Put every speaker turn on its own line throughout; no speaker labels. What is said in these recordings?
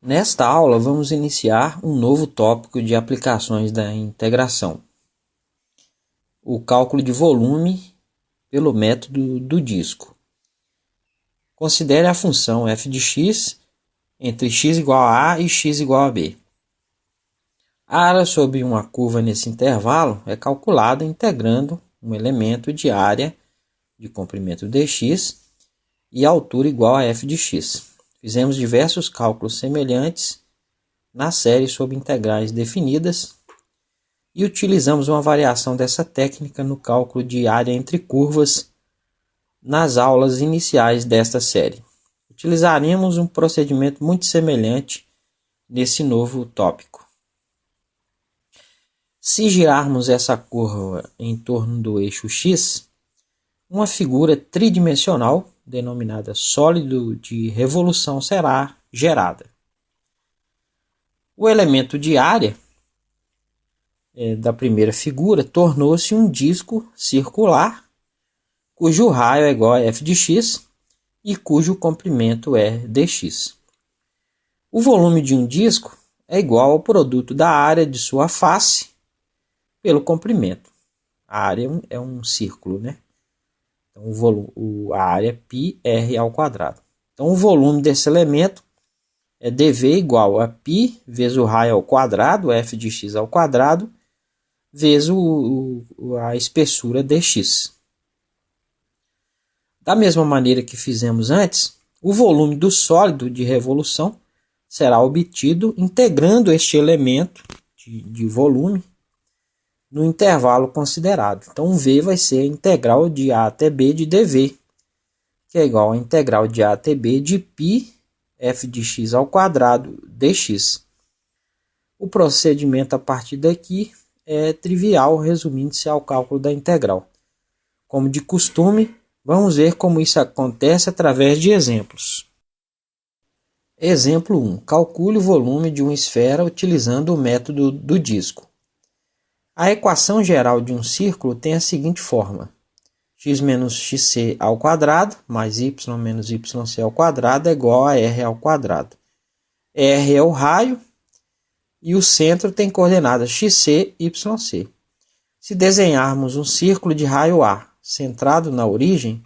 Nesta aula, vamos iniciar um novo tópico de aplicações da integração, o cálculo de volume pelo método do disco. Considere a função f de x entre x igual a A e x igual a B. A área sobre uma curva nesse intervalo é calculada integrando um elemento de área de comprimento dx e altura igual a f de x. Fizemos diversos cálculos semelhantes na série sobre integrais definidas e utilizamos uma variação dessa técnica no cálculo de área entre curvas nas aulas iniciais desta série. Utilizaremos um procedimento muito semelhante nesse novo tópico. Se girarmos essa curva em torno do eixo x, uma figura tridimensional denominada sólido de revolução será gerada. O elemento de área da primeira figura tornou-se um disco circular, cujo raio é igual a f de x e cujo comprimento é dx. O volume de um disco é igual ao produto da área de sua face pelo comprimento. A área é um círculo, né? Então, a área é πr ao quadrado. Então, o volume desse elemento é dv igual a π vezes o raio ao quadrado, f de x ao quadrado, vezes a espessura dx. Da mesma maneira que fizemos antes, o volume do sólido de revolução será obtido integrando este elemento de volume no intervalo considerado. Então, V vai ser a integral de A até B de dV, que é igual à integral de A até B de π f de x ao quadrado dx. O procedimento a partir daqui é trivial, resumindo-se ao cálculo da integral. Como de costume, vamos ver como isso acontece através de exemplos. Exemplo 1. Calcule o volume de uma esfera utilizando o método do disco. A equação geral de um círculo tem a seguinte forma: x menos xc ao quadrado mais y menos yc ao quadrado é igual a r ao quadrado. R é o raio e o centro tem coordenadas xc, yc. Se desenharmos um círculo de raio A centrado na origem,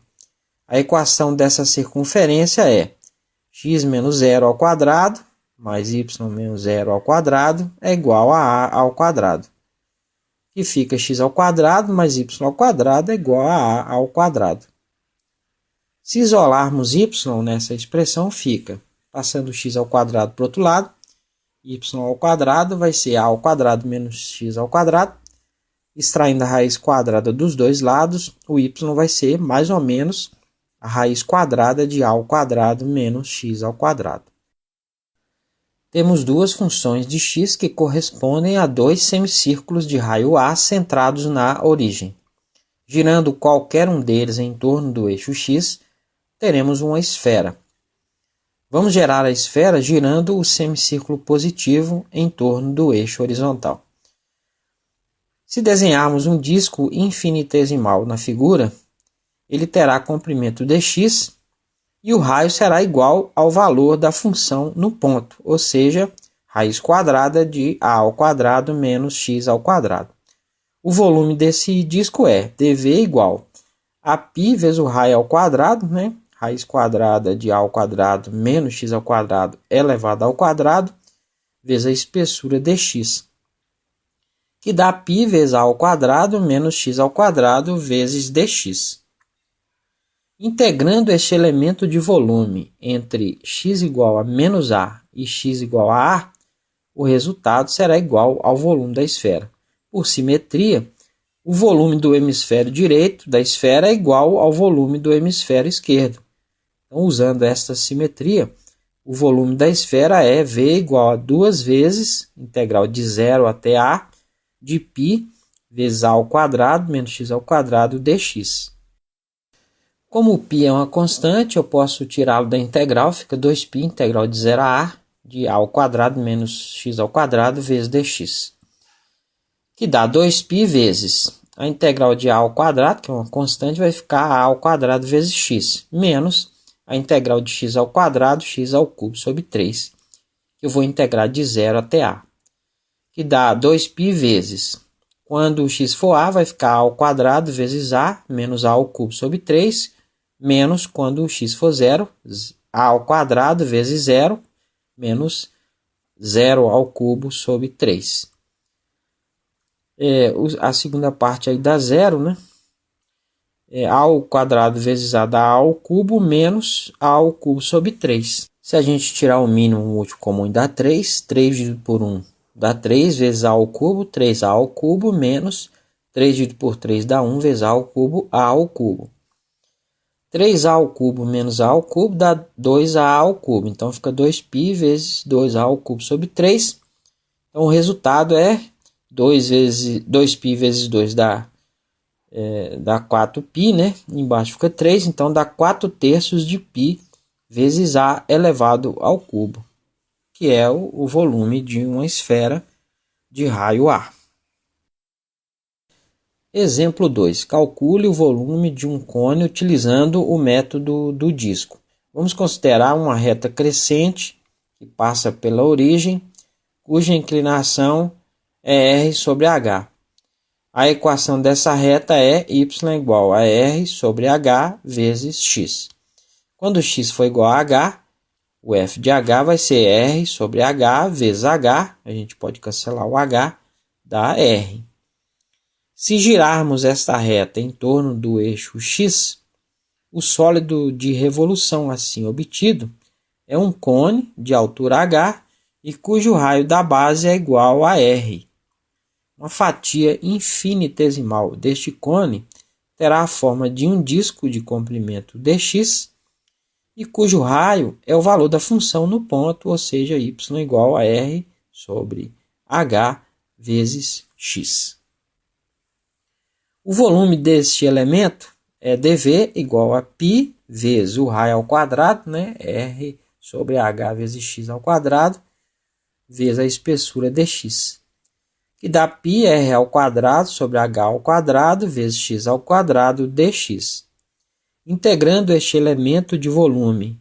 a equação dessa circunferência é x menos 0 ao quadrado mais y menos 0 ao quadrado é igual a A ao quadrado, que fica x ao quadrado mais y ao quadrado é igual a A ao quadrado. Se isolarmos y nessa expressão, fica, passando x ao quadrado para o outro lado, y ao quadrado vai ser A ao quadrado menos x ao quadrado. Extraindo a raiz quadrada dos dois lados, o y vai ser mais ou menos a raiz quadrada de A ao quadrado menos x ao quadrado. Temos duas funções de x que correspondem a dois semicírculos de raio A centrados na origem. Girando qualquer um deles em torno do eixo x, teremos uma esfera. Vamos gerar a esfera girando o semicírculo positivo em torno do eixo horizontal. Se desenharmos um disco infinitesimal na figura, ele terá comprimento dx, e o raio será igual ao valor da função no ponto, ou seja, raiz quadrada de A ao quadrado menos x ao quadrado. O volume desse disco é dv igual a π vezes o raio ao quadrado, né? Raiz quadrada de A ao quadrado menos x ao quadrado elevado ao quadrado, vezes a espessura dx, que dá π vezes A ao quadrado menos x ao quadrado vezes dx. Integrando este elemento de volume entre x igual a menos A e x igual a A, o resultado será igual ao volume da esfera. Por simetria, o volume do hemisfério direito da esfera é igual ao volume do hemisfério esquerdo. Então, usando esta simetria, o volume da esfera é V igual a 2 vezes, integral de 0 até A, de π vezes A ao quadrado menos x ao quadrado dx. Como o π é uma constante, eu posso tirá-lo da integral, fica 2π, integral de 0 a A, de A ao quadrado menos x ao quadrado vezes dx. Que dá 2π vezes a integral de A ao quadrado, que é uma constante, vai ficar A ao quadrado vezes x, menos a integral de x ao quadrado, x ao cubo sobre 3, que eu vou integrar de 0 até a, que dá 2π vezes. Quando o x for a, vai ficar a ao quadrado vezes a, menos a ao cubo sobre 3, menos quando o x for 0, a ao quadrado vezes 0, menos 0 ao cubo sobre 3. A segunda parte aí dá 0, né? A ao quadrado vezes a dá a ao cubo, menos a ao cubo sobre 3. Se a gente tirar o mínimo múltiplo comum dá 3, 3 dividido por 1 dá 3 vezes a ao cubo, 3a ao cubo, menos 3 dividido por 3 dá 1 vezes a ao cubo, a ao cubo. 3a ao cubo menos a ao cubo dá 2a ao cubo. Então fica 2π vezes 2a ao cubo sobre 3. Então o resultado é 2π vezes 2 dá 4π, né? Embaixo fica 3, então dá 4/3 de π vezes a elevado ao cubo, que é o volume de uma esfera de raio A. Exemplo 2. Calcule o volume de um cone utilizando o método do disco. Vamos considerar uma reta crescente que passa pela origem, cuja inclinação é r sobre h. A equação dessa reta é y igual a r sobre h vezes x. Quando x for igual a h, o f de h vai ser r sobre h vezes h. A gente pode cancelar o h, dá r. Se girarmos esta reta em torno do eixo x, o sólido de revolução assim obtido é um cone de altura h e cujo raio da base é igual a r. Uma fatia infinitesimal deste cone terá a forma de um disco de comprimento dx e cujo raio é o valor da função no ponto, ou seja, y igual a r sobre h vezes x. O volume deste elemento é dv igual a π vezes o raio ao quadrado, né? R sobre h vezes x ao quadrado, vezes a espessura dx, que dá π r ao quadrado sobre h ao quadrado vezes x ao quadrado dx. Integrando este elemento de volume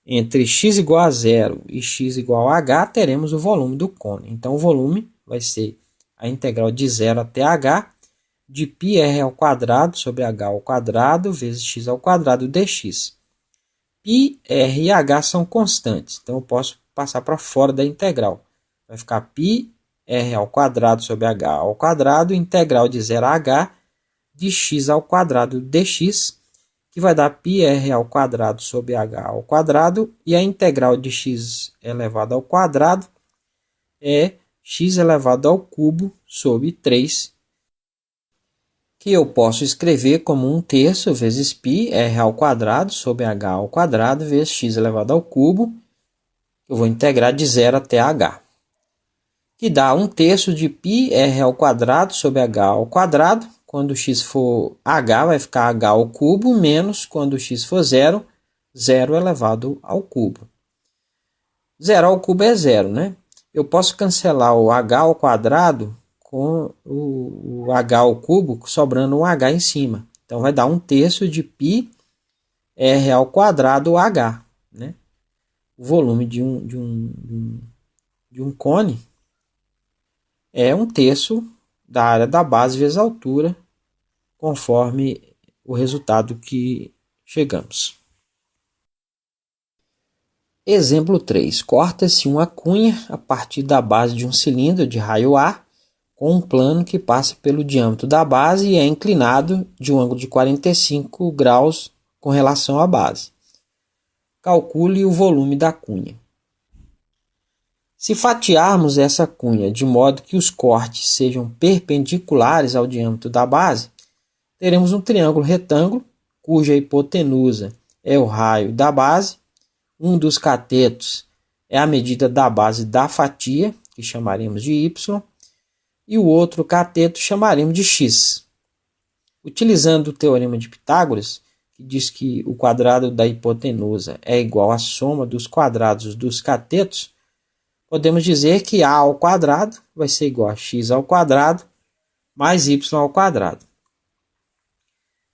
entre x igual a 0 e x igual a h, teremos o volume do cone. Então, o volume vai ser a integral de 0 até h de πr ao quadrado sobre h ao quadrado vezes x ao quadrado dx. π, r e h são constantes, então eu posso passar para fora da integral. Vai ficar π r ao quadrado sobre h ao quadrado, integral de 0 a h de x ao quadrado dx, que vai dar πr ao quadrado sobre h ao quadrado, e a integral de x elevado ao quadrado é x elevado ao cubo sobre 3, que eu posso escrever como 1/3 vezes π r ao quadrado sobre h ao quadrado vezes x elevado ao cubo, eu vou integrar de 0 até h, que dá 1/3 de π r ao quadrado sobre h ao quadrado. Quando x for h, vai ficar h ao cubo, menos quando x for 0, 0 elevado ao cubo. 0 ao cubo é 0, né? Eu posso cancelar o h ao quadrado com o h ao cubo, sobrando um h em cima. Então, vai dar 1/3 de π r ao quadrado h, né? O volume de um cone é 1/3 da área da base vezes a altura, conforme o resultado que chegamos. Exemplo 3. Corta-se uma cunha a partir da base de um cilindro de raio A com um plano que passa pelo diâmetro da base e é inclinado de um ângulo de 45 graus com relação à base. Calcule o volume da cunha. Se fatiarmos essa cunha de modo que os cortes sejam perpendiculares ao diâmetro da base, teremos um triângulo retângulo, cuja hipotenusa é o raio da base. Um dos catetos é a medida da base da fatia, que chamaremos de y, e o outro cateto chamaremos de x. Utilizando o teorema de Pitágoras, que diz que o quadrado da hipotenusa é igual à soma dos quadrados dos catetos, podemos dizer que a ao quadrado vai ser igual a x ao quadrado mais y ao quadrado.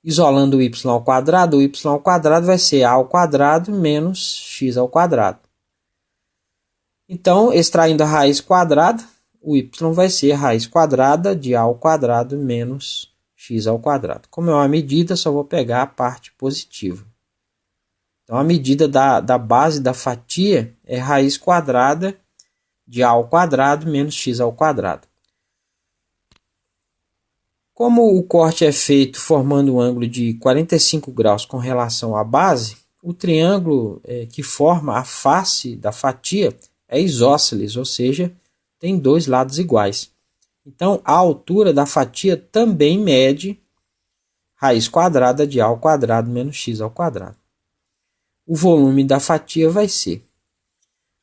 Isolando o y ao quadrado vai ser a ao quadrado menos x ao quadrado. Então, extraindo a raiz quadrada, o y vai ser a raiz quadrada de a ao quadrado menos x ao quadrado. Como é uma medida, só vou pegar a parte positiva. Então, a medida da base da fatia é raiz quadrada de a ao quadrado menos x ao quadrado. Como o corte é feito formando um ângulo de 45 graus com relação à base, o triângulo que forma a face da fatia é isósceles, ou seja, tem dois lados iguais. Então, a altura da fatia também mede raiz quadrada de a ao quadrado menos x ao quadrado. O volume da fatia vai ser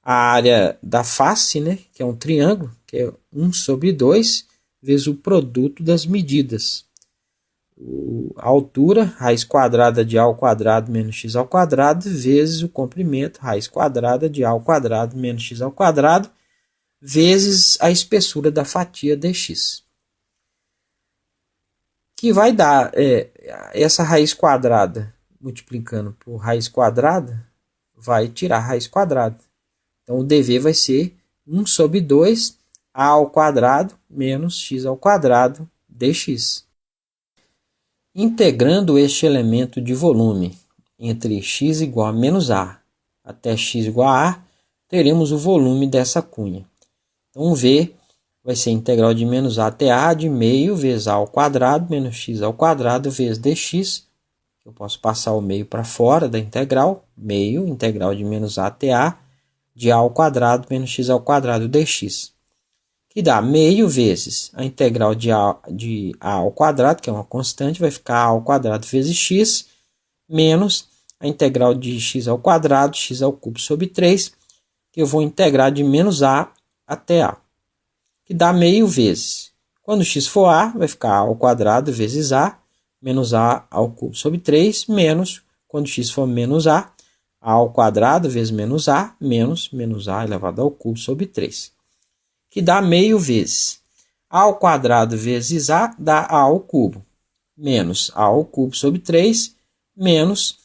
a área da face, né, que é um triângulo, que é 1 sobre 2, vezes o produto das medidas. A altura, raiz quadrada de a ao quadrado menos x ao quadrado, vezes o comprimento, raiz quadrada de a ao quadrado menos x ao quadrado, vezes a espessura da fatia dx. Que vai dar essa raiz quadrada multiplicando por raiz quadrada, vai tirar a raiz quadrada. Então, o dv vai ser 1 sobre 2 a ao quadrado menos x ao quadrado dx. Integrando este elemento de volume entre x igual a menos a até x igual a a, teremos o volume dessa cunha. Então, v vai ser integral de menos a até a de meio vezes a ao quadrado menos x ao quadrado vezes dx. Eu posso passar o meio para fora da integral, meio, integral de menos a até a de a ao quadrado menos x ao quadrado dx. Que dá meio vezes a integral de a ao quadrado, que é uma constante, vai ficar a ao quadrado vezes x, menos a integral de x ao quadrado, x ao cubo sobre 3, que eu vou integrar de menos a até a, que dá meio vezes. Quando x for a, vai ficar a ao quadrado vezes a, menos a ao cubo sobre 3, menos, quando x for menos a ao quadrado vezes menos a, menos a elevado ao cubo sobre 3. Que dá meio vezes a ao quadrado vezes a dá a ao cubo, menos a ao cubo sobre 3, menos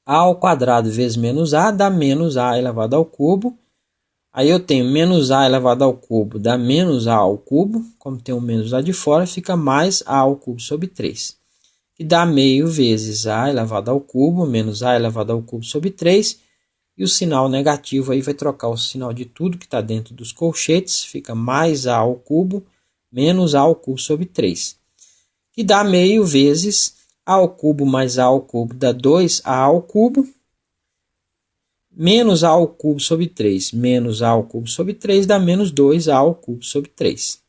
a ao quadrado vezes menos a dá menos a elevado ao cubo. Aí eu tenho menos a elevado ao cubo dá menos a ao cubo, como tem um menos lá de fora, fica mais a ao cubo sobre 3. Que dá meio vezes a elevado ao cubo, menos a elevado ao cubo sobre 3, e o sinal negativo aí vai trocar o sinal de tudo que está dentro dos colchetes, fica mais a ao cubo, menos a ao cubo sobre 3. Que dá meio vezes a ao cubo mais a ao cubo dá 2a ao cubo, menos a ao cubo sobre 3, menos a ao cubo sobre 3 dá menos 2a ao cubo sobre 3.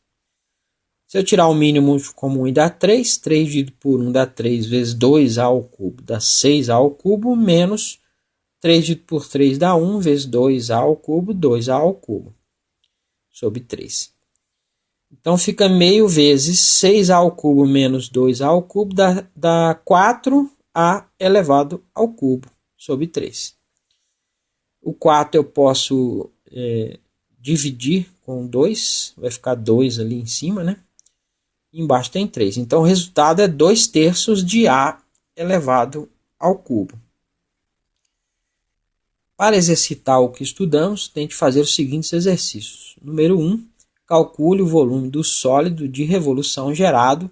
Se eu tirar o mínimo comum e dá 3, 3 dividido por 1 dá 3 vezes 2a ao cubo dá 6a ao cubo, menos 3 dividido por 3 dá 1 vezes 2a ao cubo, 2a ao cubo, sobre 3. Então, fica meio vezes 6a ao cubo menos 2a ao cubo dá 4a elevado ao cubo, sobre 3. O 4 eu posso dividir com 2, vai ficar 2 ali em cima, né? Embaixo tem 3. Então, o resultado é 2/3 de a elevado ao cubo. Para exercitar o que estudamos, tente fazer os seguintes exercícios. Número 1. Calcule o volume do sólido de revolução gerado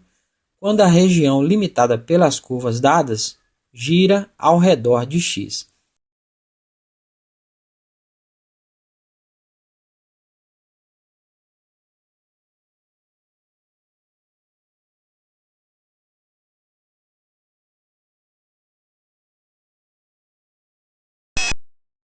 quando a região limitada pelas curvas dadas gira ao redor de x.